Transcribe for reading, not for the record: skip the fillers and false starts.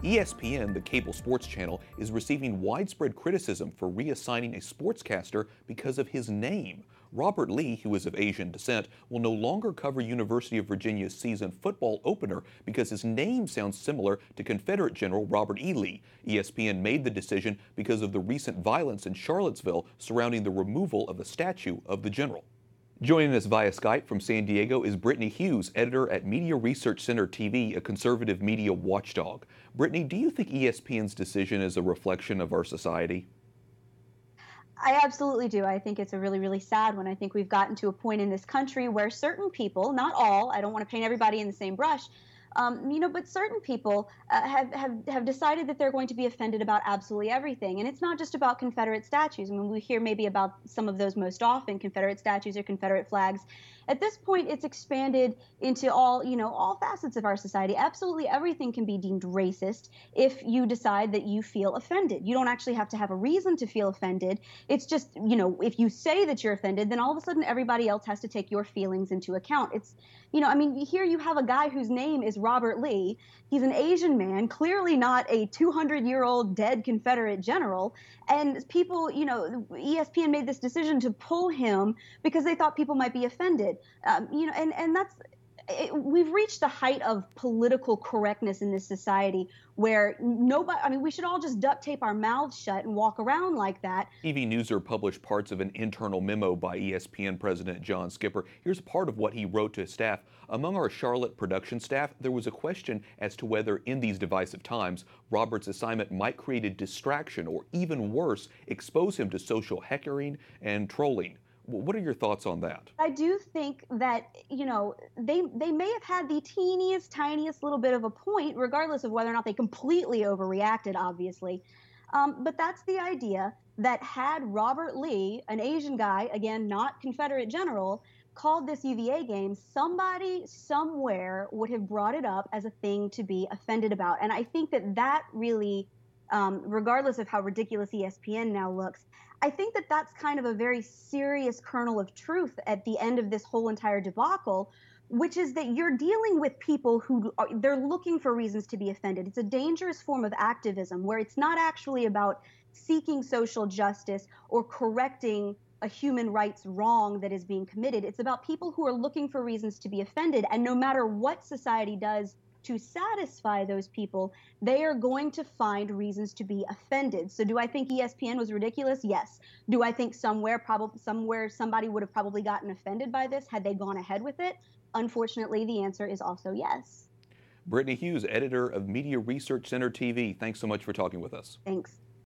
ESPN, the cable sports channel, is receiving widespread criticism for reassigning a sportscaster because of his name. Robert Lee, who is of Asian descent, will no longer cover University of Virginia's season football opener because his name sounds similar to Confederate General Robert E. Lee. ESPN made the decision because of the recent violence in Charlottesville surrounding the removal of a statue of the general. Joining us via Skype from San Diego is Brittany Hughes, editor at Media Research Center TV, a conservative media watchdog. Brittany, do you think ESPN's decision is a reflection of our society? I absolutely do. I think it's a really, really sad one. I think we've gotten to a point in this country where certain people, not all, I don't want to paint everybody in the same brush, but certain people have decided that they're going to be offended about absolutely everything. And it's not just about Confederate statues. I mean, we hear maybe about some of those most often, Confederate statues or Confederate flags. At this point, it's expanded into all facets of our society. Absolutely everything can be deemed racist if you decide that you feel offended. You don't actually have to have a reason to feel offended. It's just, if you say that you're offended, then all of a sudden everybody else has to take your feelings into account. It's, here you have a guy whose name is Robert Lee. He's an Asian man, clearly not a 200-year-old dead Confederate general. And people, ESPN made this decision to pull him because they thought people might be offended. We've reached the height of political correctness in this society where we should all just duct tape our mouths shut and walk around like that. TV Newser published parts of an internal memo by ESPN President John Skipper. Here's part of what he wrote to his staff. Among our Charlotte production staff, there was a question as to whether, in these divisive times, Robert's assignment might create a distraction or, even worse, expose him to social heckling and trolling. What are your thoughts on that? I do think that, they may have had the teeniest, tiniest little bit of a point, regardless of whether or not they completely overreacted, obviously. But that's the idea that had Robert Lee, an Asian guy, again, not Confederate general, called this UVA game, somebody somewhere would have brought it up as a thing to be offended about. And I think that really, regardless of how ridiculous ESPN now looks, I think that that's kind of a very serious kernel of truth at the end of this whole entire debacle, which is that you're dealing with people they're looking for reasons to be offended. It's a dangerous form of activism where it's not actually about seeking social justice or correcting a human rights wrong that is being committed. It's about people who are looking for reasons to be offended. And no matter what society does to satisfy those people, they are going to find reasons to be offended. So do I think ESPN was ridiculous? Yes. Do I think somewhere somebody would have probably gotten offended by this had they gone ahead with it? Unfortunately, the answer is also yes. Brittany Hughes, editor of Media Research Center TV, thanks so much for talking with us. Thanks.